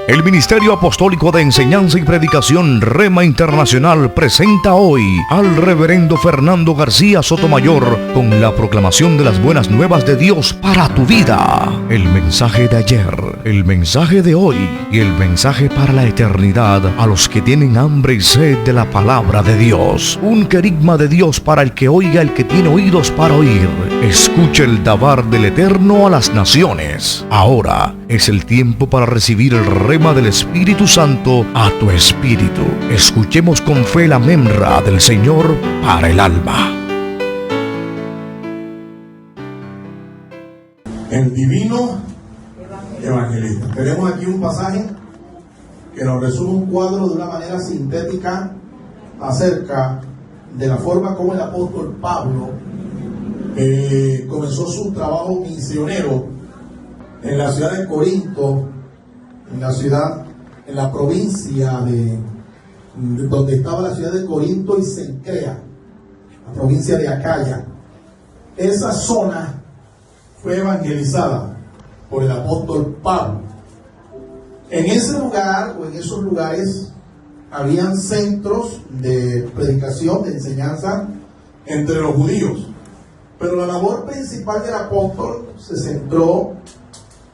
El Ministerio Apostólico de Enseñanza y Predicación Rema Internacional presenta hoy al Reverendo Fernando García Sotomayor con la proclamación de las buenas nuevas de Dios para tu vida. El mensaje de ayer, el mensaje de hoy y el mensaje para la eternidad a los que tienen hambre y sed de la palabra de Dios. Un querigma de Dios para el que oiga, el que tiene oídos para oír. Escucha el dabar del Eterno a las naciones. Ahora es el tiempo para recibir el rema del Espíritu Santo a tu espíritu. Escuchemos con fe la memra del Señor para el alma. El divino evangelista. Tenemos aquí un pasaje que nos resume un cuadro de una manera sintética acerca de la forma como el apóstol Pablo comenzó su trabajo misionero en la ciudad de Corinto, en la provincia de donde estaba la ciudad de Corinto y Cencrea, la provincia de Acaya. Esa zona fue evangelizada por el apóstol Pablo. En ese lugar o en esos lugares habían centros de predicación, de enseñanza entre los judíos. Pero la labor principal del apóstol se centró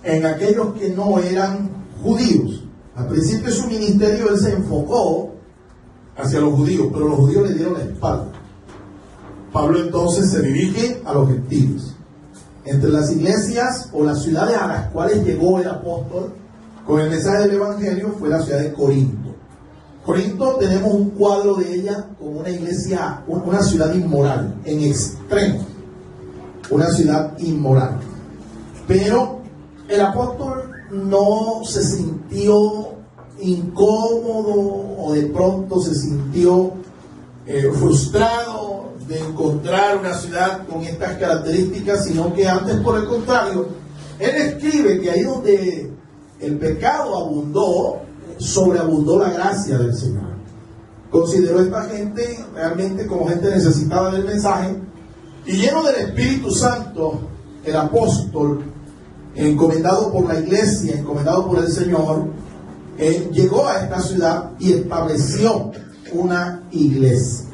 en aquellos que no eran judíos. Al principio de su ministerio él se enfocó hacia los judíos, pero los judíos le dieron la espalda. Pablo entonces se dirige a los gentiles. Entre las iglesias o las ciudades a las cuales llegó el apóstol con el mensaje del evangelio fue la ciudad de Corinto. Corinto tenemos un cuadro de ella como una iglesia, una ciudad inmoral, en extremo, una ciudad inmoral. Pero el apóstol no se sintió incómodo o de pronto se sintió frustrado de encontrar una ciudad con estas características, sino que antes, por el contrario, él escribe que ahí donde el pecado abundó, sobreabundó la gracia del Señor. Consideró a esta gente realmente como gente necesitada del mensaje, y lleno del Espíritu Santo, el apóstol, encomendado por la iglesia, encomendado por el Señor, llegó a esta ciudad y estableció una iglesia.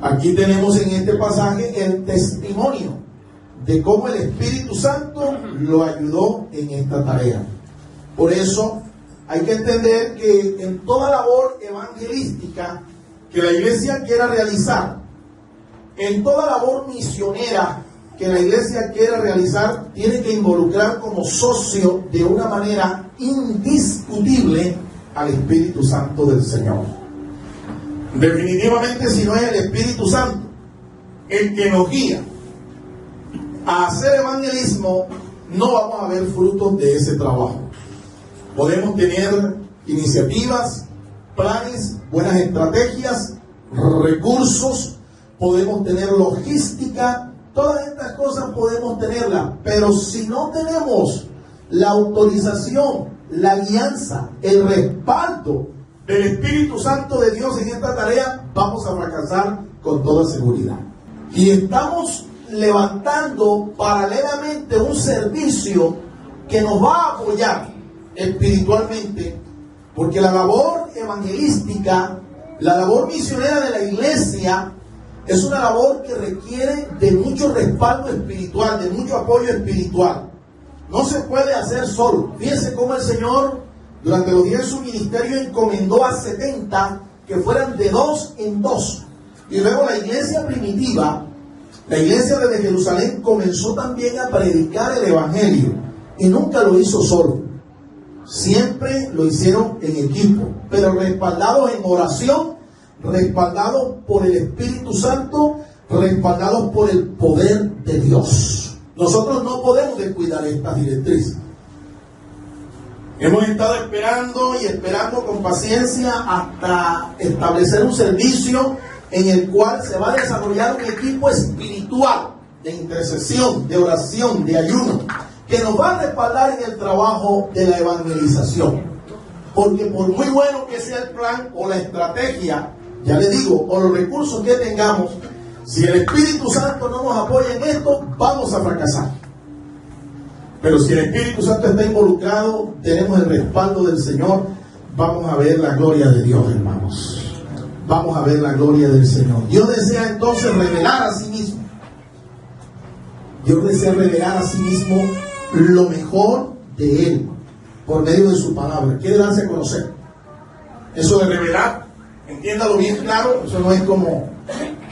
Aquí tenemos en este pasaje el testimonio de cómo el Espíritu Santo lo ayudó en esta tarea. Por eso hay que entender que en toda labor evangelística que la iglesia quiera realizar, en toda labor misionera que la iglesia quiera realizar, tiene que involucrar como socio de una manera indiscutible al Espíritu Santo del Señor. Definitivamente, si no es el Espíritu Santo el que nos guía a hacer evangelismo, no vamos a ver frutos de ese trabajo. Podemos tener iniciativas, planes, buenas estrategias, recursos, podemos tener logística, todas estas cosas podemos tenerlas, pero si no tenemos la autorización, la guianza, el respaldo del Espíritu Santo de Dios en esta tarea, vamos a fracasar con toda seguridad. Y estamos levantando paralelamente un servicio que nos va a apoyar espiritualmente, porque la labor evangelística, la labor misionera de la iglesia, es una labor que requiere de mucho respaldo espiritual, de mucho apoyo espiritual. No se puede hacer solo. Fíjense cómo el Señor, durante los días de su ministerio, encomendó a 70 que fueran de 2 en 2. Y luego la iglesia primitiva, la iglesia desde Jerusalén, comenzó también a predicar el evangelio. Y nunca lo hizo solo. Siempre lo hicieron en equipo, pero respaldados en oración, respaldados por el Espíritu Santo, respaldados por el poder de Dios. Nosotros no podemos descuidar estas directrices. Hemos estado esperando y esperando con paciencia hasta establecer un servicio en el cual se va a desarrollar un equipo espiritual de intercesión, de oración, de ayuno, que nos va a respaldar en el trabajo de la evangelización. Porque por muy bueno que sea el plan o la estrategia, ya les digo, o los recursos que tengamos, si el Espíritu Santo no nos apoya en esto, vamos a fracasar. Pero si el Espíritu Santo está involucrado, tenemos el respaldo del Señor, vamos a ver la gloria de Dios, hermanos. Vamos a ver la gloria del Señor. Dios desea entonces revelar a sí mismo. Dios desea revelar a sí mismo lo mejor de Él por medio de su palabra. Quiere darse a conocer. Eso de revelar, entiéndalo bien claro, eso no es como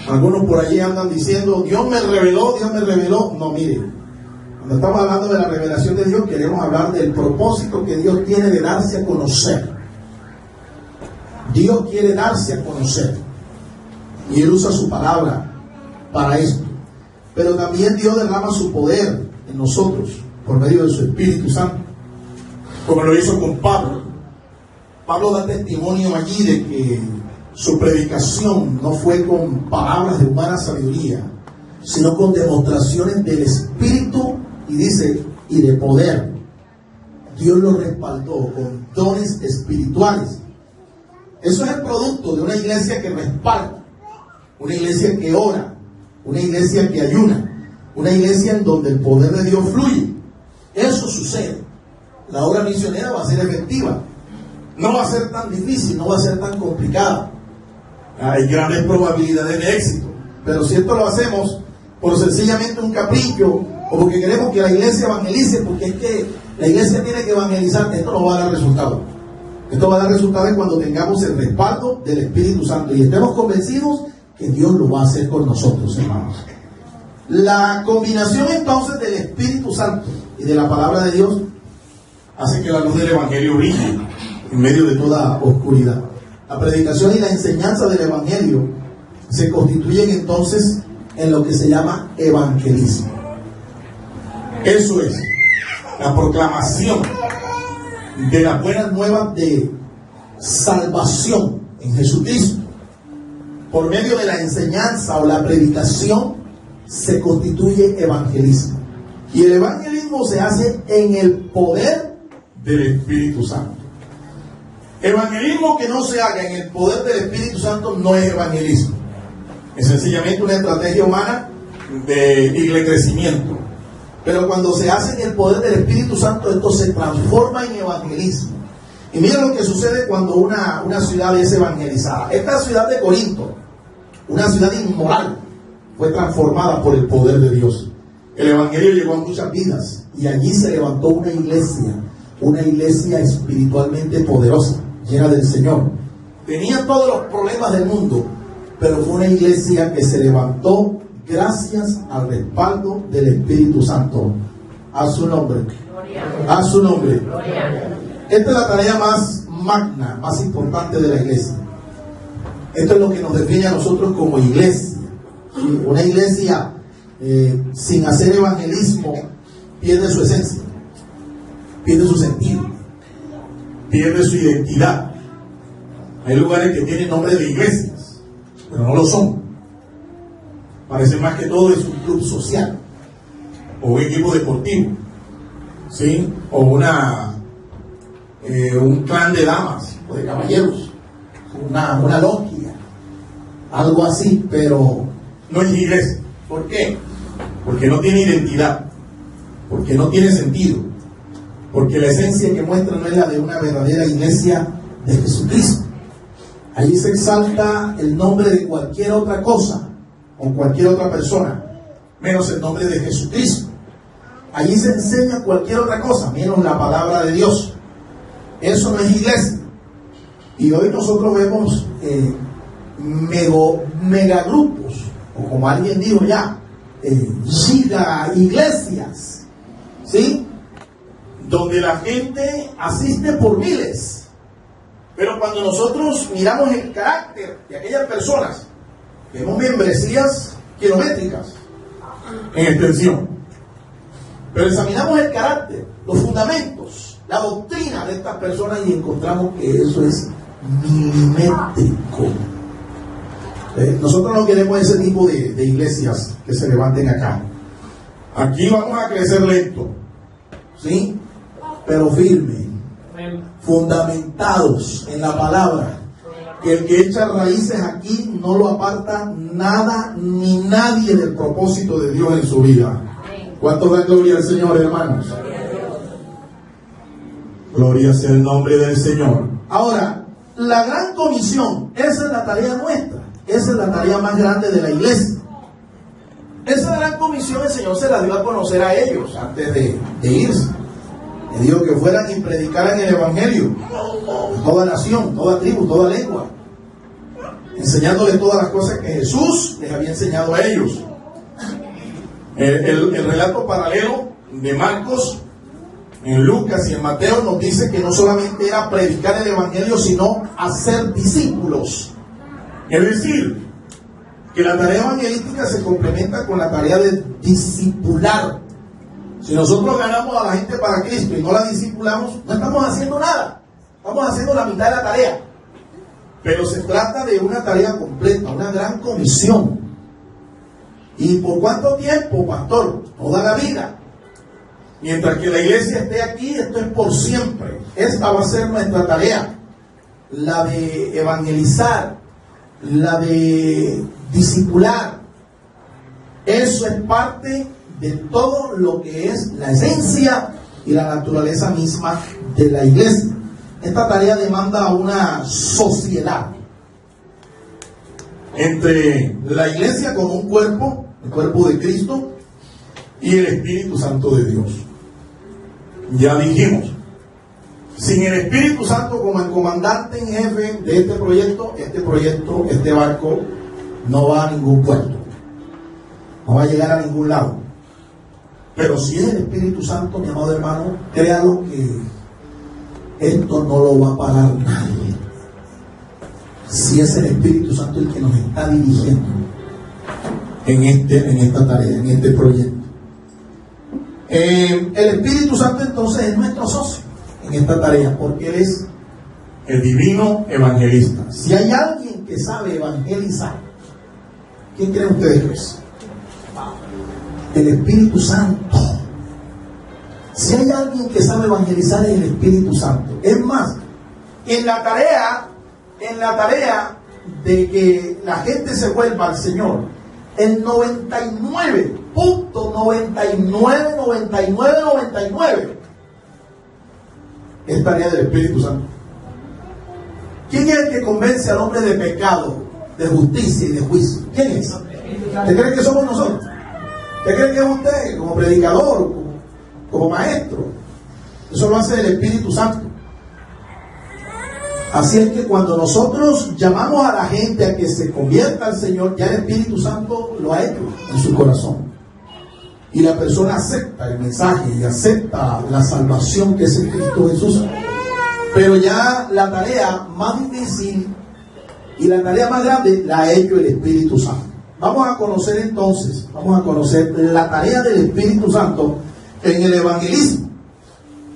algunos por allí andan diciendo, Dios me reveló, Dios me reveló. No, mire, cuando estamos hablando de la revelación de Dios, queremos hablar del propósito que Dios tiene de darse a conocer. Dios quiere darse a conocer y Él usa su palabra para esto. Pero también Dios derrama su poder en nosotros por medio de su Espíritu Santo, como lo hizo con Pablo. Pablo da testimonio allí de que su predicación no fue con palabras de humana sabiduría, sino con demostraciones del Espíritu, y dice, y de poder. Dios lo respaldó con dones espirituales. Eso es el producto de una iglesia que respalda, una iglesia que ora, una iglesia que ayuna, una iglesia en donde el poder de Dios fluye. Eso sucede. La obra misionera va a ser efectiva. No va a ser tan difícil, no va a ser tan complicada. Hay grandes probabilidades de éxito. Pero si esto lo hacemos por sencillamente un capricho, o porque queremos que la iglesia evangelice, porque es que la iglesia tiene que evangelizar, esto no va a dar resultado. Esto va a dar resultados cuando tengamos el respaldo del Espíritu Santo y estemos convencidos que Dios lo va a hacer con nosotros, hermanos. La combinación entonces del Espíritu Santo y de la palabra de Dios hace que la luz del Evangelio brille en medio de toda oscuridad. La predicación y la enseñanza del Evangelio se constituyen entonces en lo que se llama evangelismo. Eso es la proclamación de las buenas nuevas de salvación en Jesucristo. Por medio de la enseñanza o la predicación se constituye evangelismo. Y el evangelismo se hace en el poder del Espíritu Santo. Evangelismo que no se haga en el poder del Espíritu Santo no es evangelismo. Es sencillamente una estrategia humana de crecimiento. Pero cuando se hace en el poder del Espíritu Santo, esto se transforma en evangelismo. Y miren lo que sucede cuando una ciudad es evangelizada. Esta ciudad de Corinto, una ciudad inmoral, fue transformada por el poder de Dios. El evangelio llegó a muchas vidas y allí se levantó una iglesia espiritualmente poderosa, llena del Señor. Tenía todos los problemas del mundo, pero fue una iglesia que se levantó gracias al respaldo del Espíritu Santo. A su nombre. A su nombre. Esta es la tarea más magna, más importante de la iglesia. Esto es lo que nos define a nosotros como iglesia. Una iglesia sin hacer evangelismo pierde su esencia, pierde su sentido, pierde su identidad. Hay lugares que tienen nombre de iglesias, pero no lo son. Parece más que todo es un club social o un equipo deportivo, ¿sí? O un clan de damas o de caballeros, una logia, algo así, pero no es iglesia. ¿Por qué? Porque no tiene identidad, porque no tiene sentido, porque la esencia que muestra no es la de una verdadera iglesia de Jesucristo. Allí se exalta el nombre de cualquier otra cosa o cualquier otra persona, menos el nombre de Jesucristo. Allí se enseña cualquier otra cosa, menos la palabra de Dios. Eso no es iglesia. Y hoy nosotros vemos megagrupos, o como alguien dijo ya, giga iglesias, ¿sí? Donde la gente asiste por miles. Pero cuando nosotros miramos el carácter de aquellas personas, vemos membresías kilométricas en extensión. Pero examinamos el carácter, los fundamentos, la doctrina de estas personas y encontramos que eso es milimétrico. Nosotros no queremos ese tipo de iglesias que se levanten acá. Aquí vamos a crecer lento, ¿sí? Pero firme, fundamentados en la palabra. Que el que echa raíces aquí no lo aparta nada ni nadie del propósito de Dios en su vida. ¿Cuánto da gloria al Señor, hermanos? Gloria sea el nombre del Señor. Ahora, la gran comisión, esa es la tarea nuestra, esa es la tarea más grande de la iglesia. Esa gran comisión el Señor se la dio a conocer a ellos antes de irse. Le dijo que fueran y predicaran el Evangelio a toda nación, toda tribu, toda lengua, enseñándoles todas las cosas que Jesús les había enseñado a ellos. El relato paralelo de Marcos, en Lucas y en Mateo nos dice que no solamente era predicar el Evangelio, sino hacer discípulos. Es decir, que la tarea evangelística se complementa con la tarea de discipular. Si nosotros ganamos a la gente para Cristo y no la discipulamos, no estamos haciendo nada. Estamos haciendo la mitad de la tarea. Pero se trata de una tarea completa, una gran comisión. ¿Y por cuánto tiempo, pastor? Toda la vida. Mientras que la iglesia esté aquí, esto es por siempre. Esta va a ser nuestra tarea. La de evangelizar, la de discipular. Eso es parte de todo lo que es la esencia y la naturaleza misma de la iglesia. Esta tarea demanda una sociedad entre la iglesia como un cuerpo, el cuerpo de Cristo, y el Espíritu Santo de Dios. Ya dijimos, sin el Espíritu Santo como el comandante en jefe de este proyecto, este barco no va a ningún puerto, no va a llegar a ningún lado. Pero si es el Espíritu Santo, mi amado hermano, créalo que esto no lo va a parar nadie. Si es el Espíritu Santo el que nos está dirigiendo en esta tarea, en este proyecto. El Espíritu Santo entonces es nuestro socio en esta tarea, porque Él es el divino evangelista. Si hay alguien que sabe evangelizar, ¿quién creen ustedes que es? El Espíritu Santo. Si hay alguien que sabe evangelizar, es el Espíritu Santo. Es más, en la tarea de que la gente se vuelva al Señor, el 99.999999 es tarea del Espíritu Santo. ¿Quién es el que convence al hombre de pecado, de justicia y de juicio? ¿Quién es? ¿Usted cree que somos nosotros? ¿Usted cree que es usted como predicador, como maestro? Eso lo hace el Espíritu Santo. Así es que cuando nosotros llamamos a la gente a que se convierta al Señor, ya el Espíritu Santo lo ha hecho en su corazón. Y la persona acepta el mensaje y acepta la salvación que es en Cristo Jesús. Pero ya la tarea más difícil y la tarea más grande la ha hecho el Espíritu Santo. Vamos a conocer entonces, la tarea del Espíritu Santo en el evangelismo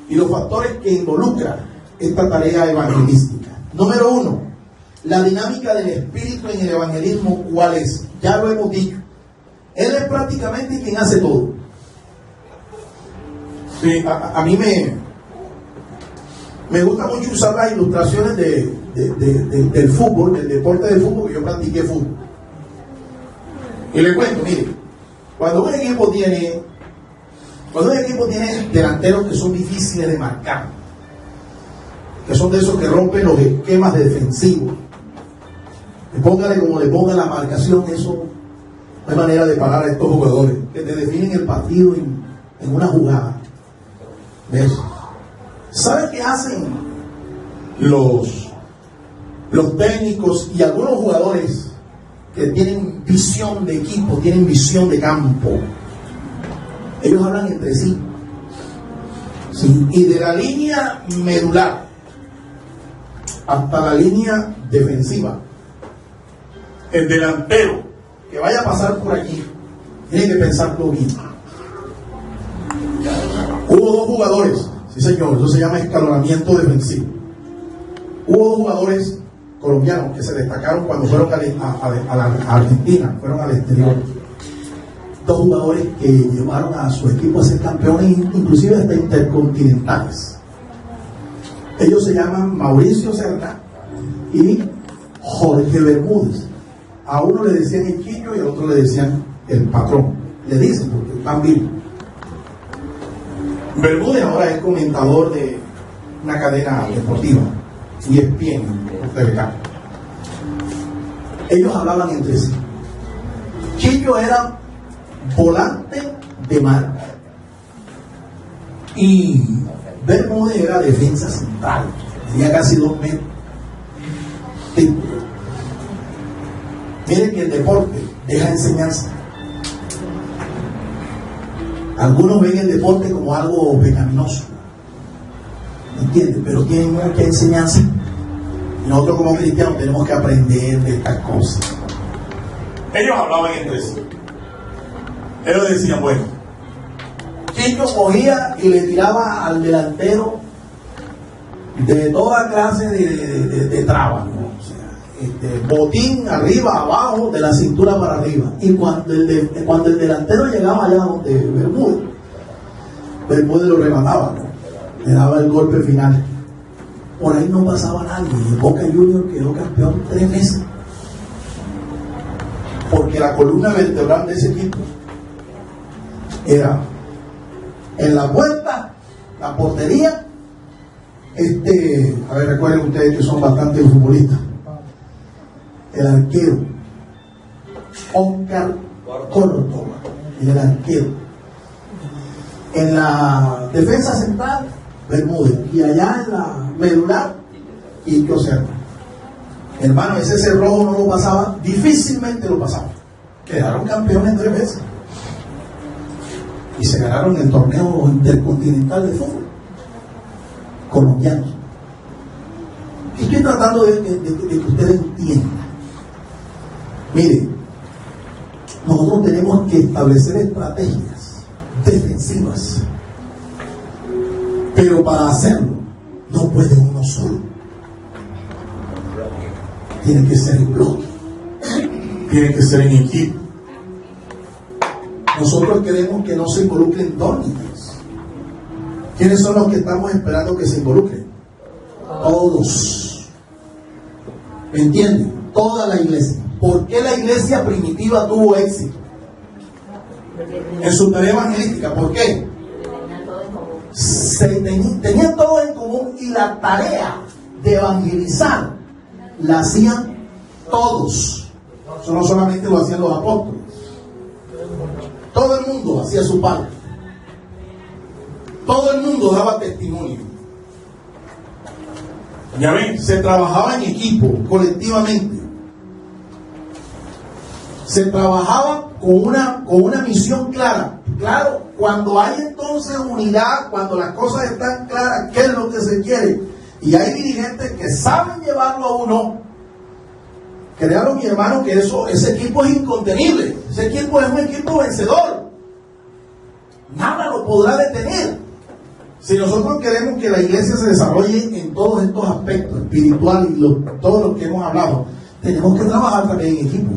y los factores que involucran esta tarea evangelística. Número 1, la dinámica del Espíritu en el evangelismo, ¿cuál es? Ya lo hemos dicho. Él es prácticamente quien hace todo. Sí, a mí me gusta mucho usar las ilustraciones del fútbol, del deporte del fútbol, que yo practiqué fútbol. Y le cuento, mire, cuando un equipo tiene delanteros que son difíciles de marcar, que son de esos que rompen los esquemas defensivos, póngale como le ponga la marcación, eso no hay manera de parar a estos jugadores que te definen el partido en una jugada. ¿Ves? ¿Sabe qué hacen los técnicos y algunos jugadores que tienen visión de equipo, tienen visión de campo? Ellos hablan entre sí, ¿sí? Y de la línea medular hasta la línea defensiva, el delantero que vaya a pasar por allí tiene que pensarlo bien. Hubo dos jugadores, sí señor, eso se llama escalonamiento defensivo. Hubo dos jugadores colombianos que se destacaron cuando fueron a la Argentina, fueron al exterior. Dos jugadores que llevaron a su equipo a ser campeones, inclusive hasta intercontinentales. Ellos se llaman Mauricio Serna y Jorge Bermúdez. A uno le decían el Quillo y a otro le decían el patrón. Le dicen porque están vivos. Bermúdez ahora es comentador una cadena deportiva, ESPN, TVK. Ellos hablaban entre sí. Chicho era volante de marca y Bermúdez era defensa central, tenía casi 2 metros. Sí. Miren que el deporte deja enseñanza. Algunos ven el deporte como algo pecaminoso, ¿entiendes? Pero tiene mucha enseñanza. Y nosotros como cristianos tenemos que aprender de estas cosas. Ellos hablaban entre sí. Ellos decían, bueno, Chicho cogía y le tiraba al delantero de toda clase de trabas, ¿no? O sea, botín arriba, abajo, de la cintura para arriba. Y cuando el delantero llegaba allá donde Bermúdez lo remataba, ¿no? Le daba el golpe final. Por ahí no pasaba nadie. Y Boca Juniors quedó campeón 3 veces. Porque la columna vertebral de ese equipo era en la puerta, la portería. A ver, recuerden ustedes que son bastante futbolistas. El arquero Oscar Córdoba, el arquero. En la defensa central, Bermúdez. Y allá en la medular, Quique Serna. Hermano, ese cerrojo no lo pasaba, difícilmente lo pasaba. Quedaron campeones 3 veces. Y se ganaron el torneo intercontinental de fútbol colombianos. Estoy tratando de que ustedes entiendan. Mire, nosotros tenemos que establecer estrategias defensivas, pero para hacerlo no puede uno solo. Tiene que ser en bloque, tiene que ser en equipo. Nosotros queremos que no se involucren 2 niños. ¿Quiénes son los que estamos esperando que se involucren? Todos. ¿Me entienden? Toda la iglesia. ¿Por qué la iglesia primitiva tuvo éxito en su tarea evangelística? ¿Por qué? Tenían todo en común y la tarea de evangelizar la hacían todos. Eso no solamente lo hacían los apóstoles. Todo el mundo hacía su parte. Todo el mundo daba testimonio. Ya ven, se trabajaba en equipo, colectivamente. Se trabajaba con una misión clara. Claro, cuando hay entonces unidad, cuando las cosas están claras, qué es lo que se quiere, y hay dirigentes que saben llevarlo a uno, créanlo, mi hermano, que ese equipo es incontenible. Ese equipo es un equipo vencedor. Nada lo podrá detener. Si nosotros queremos que la iglesia se desarrolle en todos estos aspectos, espiritual y todo lo que hemos hablado, tenemos que trabajar también en equipo.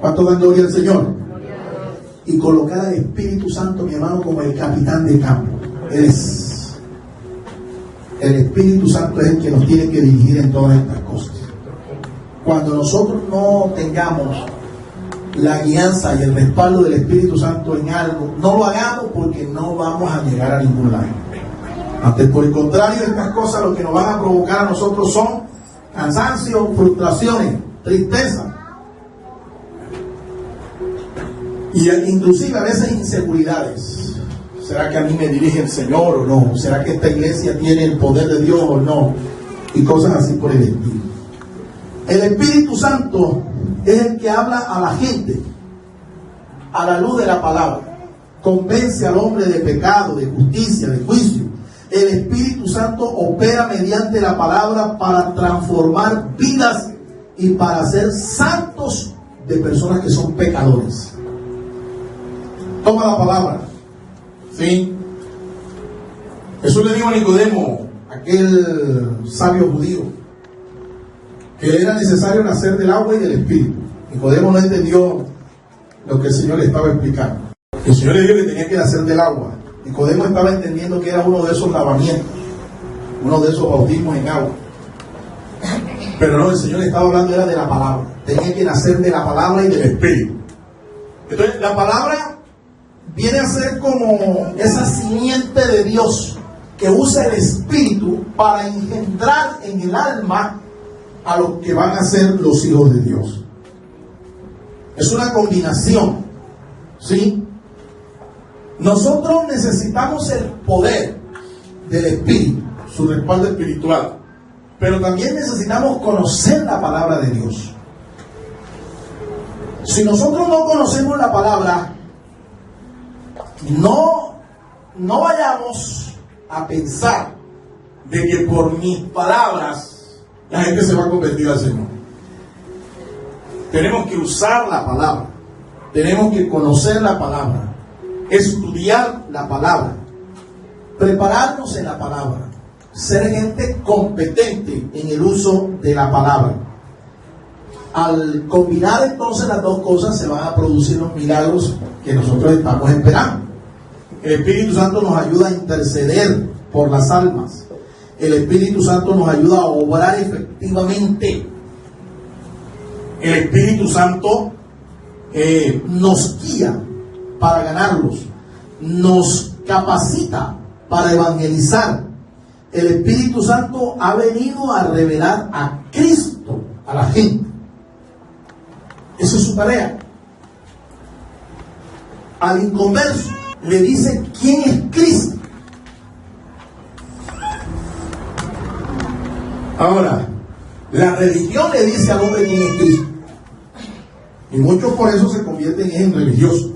¿Cuánto dan gloria al Señor? Y colocar al Espíritu Santo, mi hermano, como el capitán de campo. El Espíritu Santo es el que nos tiene que dirigir en todas estas cosas. Cuando nosotros no tengamos la guianza y el respaldo del Espíritu Santo en algo, no lo hagamos, porque no vamos a llegar a ningún lado. Antes, por el contrario, estas cosas lo que nos van a provocar a nosotros son cansancio, frustraciones, tristeza, y inclusive a veces inseguridades. ¿Será que a mí me dirige el Señor o no? ¿Será que esta iglesia tiene el poder de Dios o no? Y cosas así por el estilo. El Espíritu Santo es el que habla a la gente a la luz de la palabra. Convence al hombre de pecado, de justicia, de juicio. El Espíritu Santo opera mediante la palabra para transformar vidas y para hacer santos de personas que son pecadores. Toma la palabra. ¿Sí? Jesús le dijo a Nicodemo, aquel sabio judío, que era necesario nacer del agua y del Espíritu. Nicodemo no entendió lo que el Señor le estaba explicando. El Señor le dijo que tenía que nacer del agua. Nicodemo estaba entendiendo que era uno de esos lavamientos, uno de esos bautismos en agua. Pero no, el Señor le estaba hablando era de la palabra. Tenía que nacer de la palabra y del Espíritu. Entonces, la palabra viene a ser como esa simiente de Dios que usa el Espíritu para engendrar en el alma a los que van a ser los hijos de Dios. Es una combinación, ¿sí? Nosotros necesitamos el poder del Espíritu, su respaldo espiritual, pero también necesitamos conocer la palabra de Dios. Si nosotros no conocemos la palabra, no vayamos a pensar de que por mis palabras la gente se va a convertir al Señor. Tenemos que usar la palabra, tenemos que conocer la palabra, estudiar la palabra, prepararnos en la palabra, ser gente competente en el uso de la palabra. Al combinar entonces las dos cosas se van a producir los milagros que nosotros estamos esperando. El Espíritu Santo nos ayuda a interceder por las almas. El Espíritu Santo nos ayuda a obrar efectivamente. El Espíritu Santo nos guía para ganarlos, nos capacita para evangelizar. El Espíritu Santo ha venido a revelar a Cristo a la gente. Esa es su tarea. Al inconverso le dice quién es Cristo. Ahora, la religión le dice al hombre quién es Cristo. Y muchos por eso se convierten en religiosos.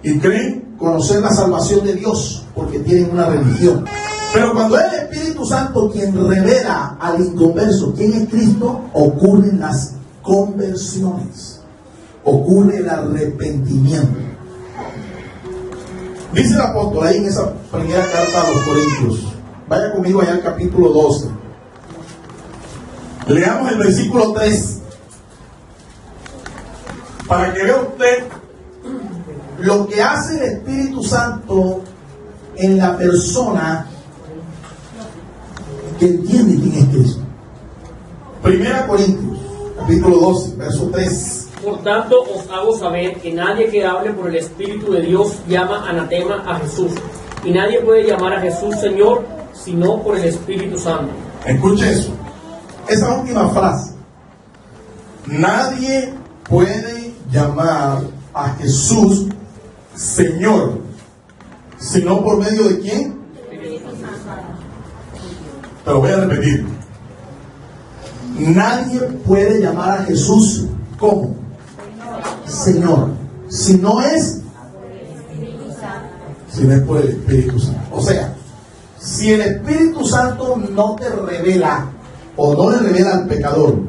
Y creen conocer la salvación de Dios porque tienen una religión. Pero cuando es el Espíritu Santo quien revela al inconverso quién es Cristo, ocurren las conversiones, ocurre el arrepentimiento. Dice el apóstol ahí en esa primera carta a los Corintios, vaya conmigo allá al capítulo 12, leamos el versículo 3 para que vea usted lo que hace el Espíritu Santo en la persona que entiende quién es Cristo. Primera Corintios capítulo 12, verso 3. Por tanto os hago saber que nadie que hable por el Espíritu de Dios llama anatema a Jesús, y nadie puede llamar a Jesús Señor sino por el Espíritu Santo. Escuche eso, esa última frase. Nadie puede llamar a Jesús Señor sino por medio de ¿quién? Te lo voy a repetir. Nadie puede llamar a Jesús ¿cómo? Señor, si no es por el Espíritu Santo. O sea, si el Espíritu Santo no te revela o no le revela al pecador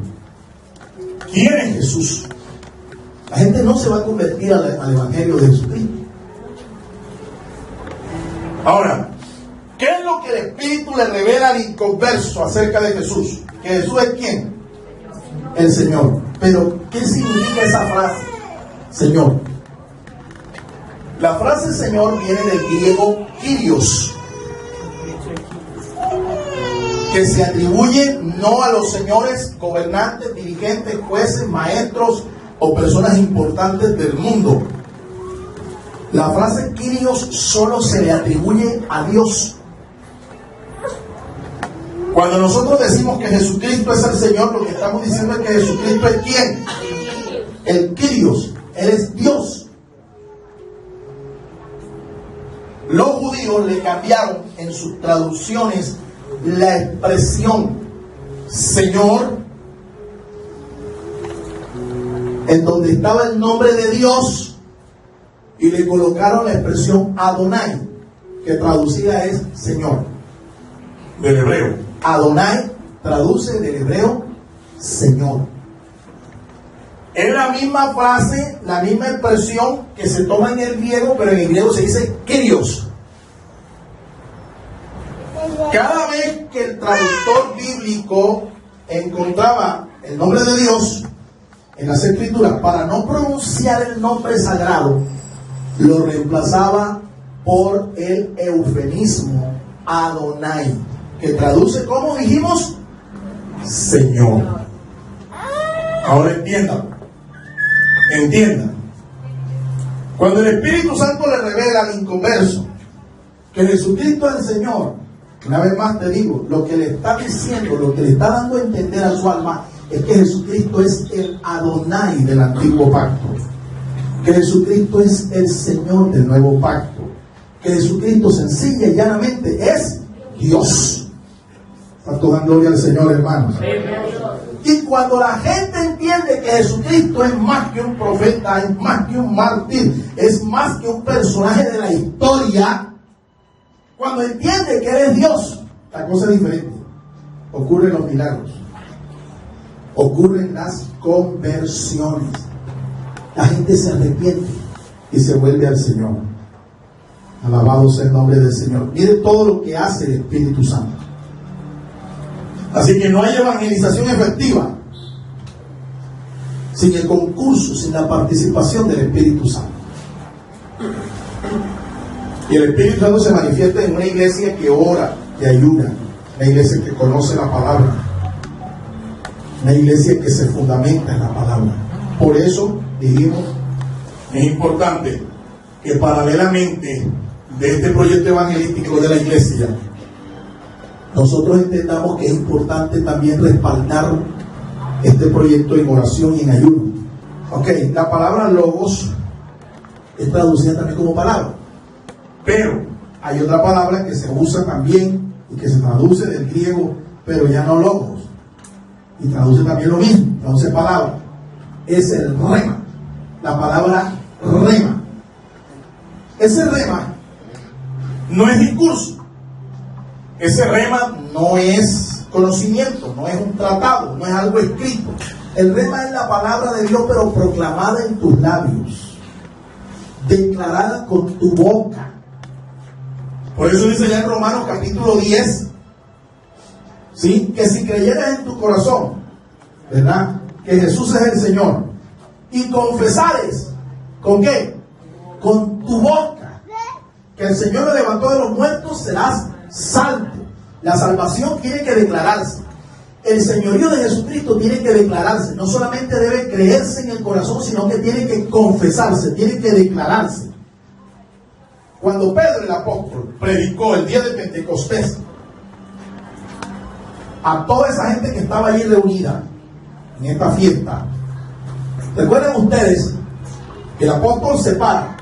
quién es Jesús, la gente no se va a convertir al Evangelio de Jesucristo. Ahora, ¿qué es lo que el Espíritu le revela al inconverso acerca de Jesús? ¿Que Jesús es quién? El Señor. Pero, ¿qué significa esa frase? Señor. La frase Señor viene del griego Kyrios, que se atribuye no a los señores, gobernantes, dirigentes, jueces, maestros o personas importantes del mundo. La frase Kyrios solo se le atribuye a Dios. Cuando nosotros decimos que Jesucristo es el Señor, lo que estamos diciendo es que Jesucristo es ¿quién? El Kyrios. Él es Dios. Los judíos le cambiaron en sus traducciones la expresión Señor, en donde estaba el nombre de Dios, y le colocaron la expresión Adonai, que traducida es Señor, del hebreo. Adonai traduce del hebreo Señor. Es la misma frase, la misma expresión que se toma en el griego, pero en el griego se dice Kyrios. Cada vez que el traductor bíblico encontraba el nombre de Dios en las escrituras, para no pronunciar el nombre sagrado, lo reemplazaba por el eufemismo Adonai, que traduce, como dijimos, Señor. Ahora entiendan. Cuando el Espíritu Santo le revela al inconverso que Jesucristo es el Señor, una vez más te digo, lo que le está diciendo, lo que le está dando a entender a su alma, es que Jesucristo es el Adonai del antiguo pacto, que Jesucristo es el Señor del nuevo pacto, que Jesucristo sencilla y llanamente es Dios. Santo dan gloria al Señor, hermanos. Y cuando la gente entiende que Jesucristo es más que un profeta, es más que un mártir, es más que un personaje de la historia, cuando entiende que Él es Dios, la cosa es diferente. Ocurren los milagros, ocurren las conversiones. La gente se arrepiente y se vuelve al Señor. Alabado sea el nombre del Señor. Mire todo lo que hace el Espíritu Santo. Así que no hay evangelización efectiva sin el concurso, sin la participación del Espíritu Santo. Y el Espíritu Santo se manifiesta en una iglesia que ora, que ayuna, una iglesia que conoce la palabra, una iglesia que se fundamenta en la palabra. Por eso dijimos, es importante que paralelamente de este proyecto evangelístico de la iglesia, nosotros entendamos que es importante también respaldar este proyecto en oración y en ayuno. Ok, la palabra logos es traducida también como palabra, pero hay otra palabra que se usa también y que se traduce del griego, pero ya no logos, y traduce también lo mismo, traduce palabra, es el rema, la palabra rema. Ese rema no es discurso. Ese rema no es conocimiento, no es un tratado, no es algo escrito. El rema es la palabra de Dios, pero proclamada en tus labios, declarada con tu boca. Por eso dice ya en Romanos capítulo 10, ¿sí? Que si creyeras en tu corazón, ¿verdad?, que Jesús es el Señor, y confesares, ¿con qué? Con tu boca, que el Señor le levantó de los muertos, serás salvo. La salvación tiene que declararse. El señorío de Jesucristo tiene que declararse. No solamente debe creerse en el corazón, sino que tiene que confesarse, tiene que declararse. Cuando Pedro el apóstol predicó el día de Pentecostés a toda esa gente que estaba allí reunida en esta fiesta, recuerden ustedes que el apóstol se para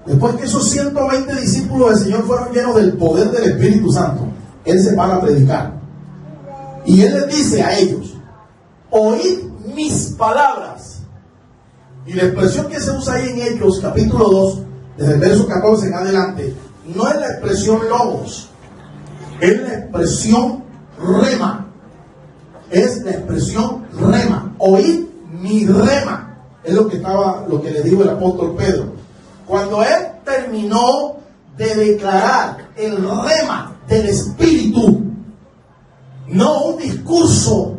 después que esos 120 discípulos del Señor fueron llenos del poder del Espíritu Santo. Él se para a predicar y él les dice a ellos: oíd mis palabras. Y la expresión que se usa ahí en Hechos capítulo 2, desde el verso 14 en adelante, no es la expresión logos, es la expresión rema. Es la expresión rema. Oíd mi rema. Es lo que le dijo el apóstol Pedro. Cuando él terminó de declarar el rema del Espíritu, no un discurso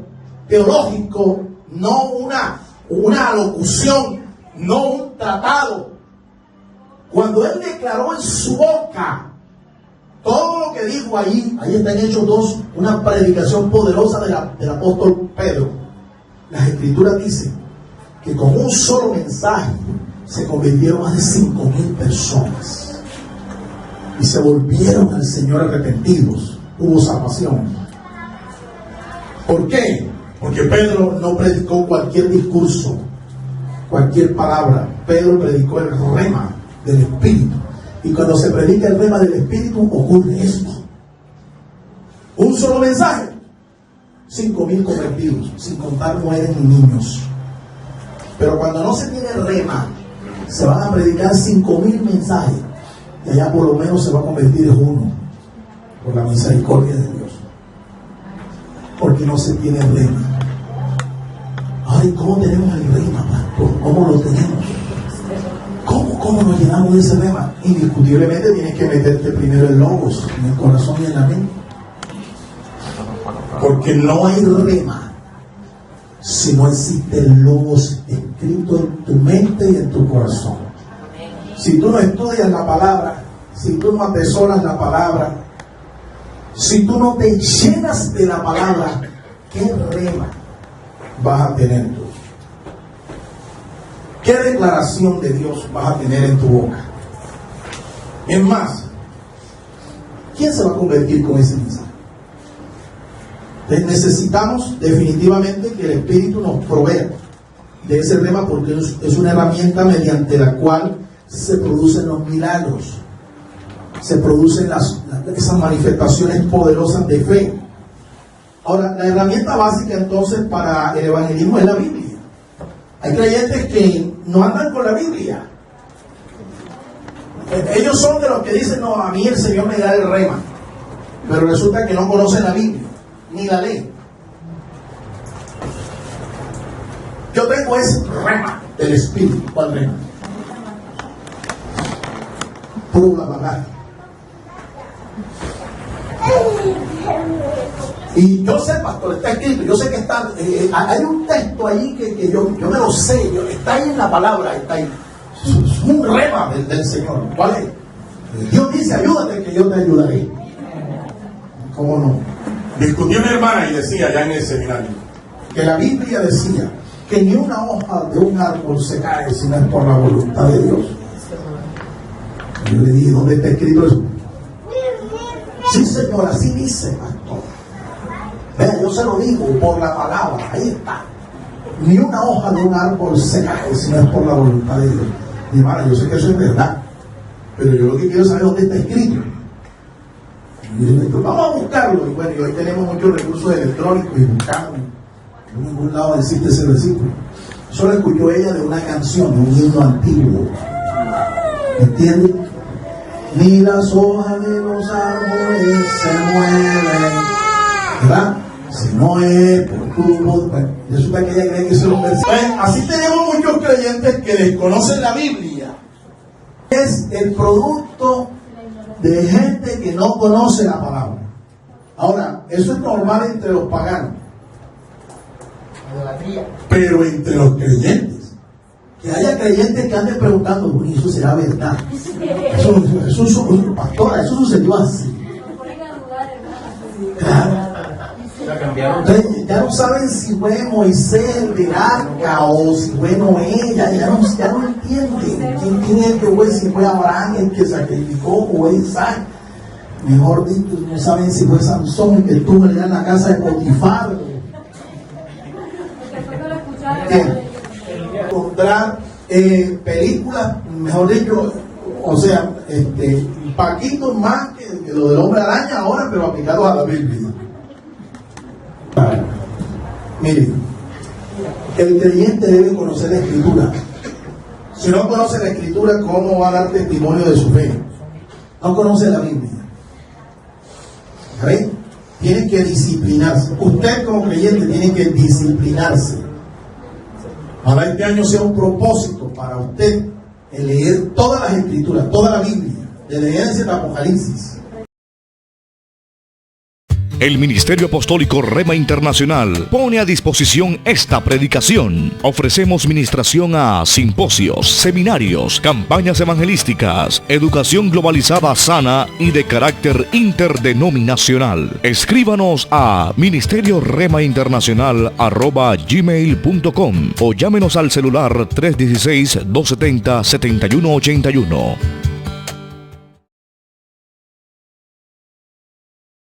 teológico, no una alocución, no un tratado. Cuando él declaró en su boca todo lo que dijo ahí está en Hechos 2, una predicación poderosa del apóstol Pedro. Las Escrituras dicen que con un solo mensaje se convirtieron más de 5,000 personas y se volvieron al Señor arrepentidos. Hubo salvación. ¿Por qué? Porque Pedro no predicó cualquier discurso, cualquier palabra. Pedro predicó el rema del Espíritu. Y cuando se predica el rema del Espíritu, ocurre esto. Un solo mensaje, 5,000 convertidos, sin contar mujeres y niños. Pero cuando no se tiene rema, se van a predicar 5,000 mensajes, y allá por lo menos se va a convertir en uno, por la misericordia de Dios. Porque no se tiene rema. Ay, ¿cómo tenemos el rema, pastor? ¿Cómo lo tenemos? ¿Cómo nos llenamos de ese rema? Indiscutiblemente tienes que meterte primero el logos en el corazón y en la mente. Porque no hay rema si no existe el logos escrito en tu mente y en tu corazón. Si tú no estudias la palabra, si tú no atesoras la palabra, si tú no te llenas de la palabra, ¿qué rema vas a tener tú? ¿Qué declaración de Dios vas a tener en tu boca? Es más, ¿quién se va a convertir con ese mensaje? Entonces necesitamos definitivamente que el Espíritu nos provea de ese rema, porque es una herramienta mediante la cual se producen los milagros, se producen esas manifestaciones poderosas de fe. Ahora, la herramienta básica entonces para el evangelismo es la Biblia. Hay creyentes que no andan con la Biblia. Ellos son de los que dicen, no, a mí el Señor me da el rema, pero resulta que no conocen la Biblia, ni la leen. Yo tengo ese rema del Espíritu. ¿Cuál rema? Puro bla. Y yo sé, pastor, está escrito, yo sé que está, hay un texto ahí que yo me lo sé, está ahí en la palabra, está ahí. Es un rema del Señor. ¿Cuál es? Dios dice, ayúdate que yo te ayudaré. ¿Cómo no? Discutió mi hermana y decía ya en el seminario Que la Biblia decía que ni una hoja de un árbol se cae si no es por la voluntad de Dios. Yo le dije, ¿dónde está escrito eso? Sí, Señor, así dice, pastor. Vea, yo se lo digo por la palabra, ahí está. Ni una hoja de un árbol se cae si no es por la voluntad de Dios. Mi hermana, yo sé que eso es verdad, pero yo lo que quiero saber es dónde está escrito. Y yo digo, vamos a buscarlo. Y bueno, y hoy tenemos muchos recursos electrónicos y buscamos. En ningún lado existe ese versículo. Solo escuchó ella de una canción, de un himno antiguo. ¿Entiendes? Ni las hojas de los árboles se mueven, ¿verdad? Si no es por tu voz. Resulta que ella cree que eso es un versículo. Así tenemos muchos creyentes que desconocen la Biblia. Es el producto de gente que no conoce la palabra. Ahora, eso es normal entre los paganos, pero entre los creyentes, que haya creyentes que anden preguntando, bueno, eso será verdad. Eso pastora, eso sucedió así. Claro. Entonces, ya no saben si fue Moisés el del arca o si fue Noé, ya no entienden quién es el que fue, si fue Abraham el que sacrificó o fue Isaac. Mejor dicho, no saben si fue Sansón el que estuvo en la casa de Potifar. Encontrar películas, mejor dicho, o sea, paquitos más que lo del hombre araña ahora, pero aplicados a la Biblia. Miren, el creyente debe conocer la Escritura. Si no conoce la Escritura, ¿cómo va a dar testimonio de su fe? No conoce la Biblia. ¿Ven? Tiene que disciplinarse. Usted como creyente tiene que disciplinarse. Para este año sea un propósito para usted el leer todas las Escrituras, toda la Biblia, desde Génesis al Apocalipsis. El Ministerio Apostólico Rema Internacional pone a disposición esta predicación. Ofrecemos ministración a simposios, seminarios, campañas evangelísticas, educación globalizada sana y de carácter interdenominacional. Escríbanos a ministerioremainternacional@gmail.com o llámenos al celular 316-270-7181.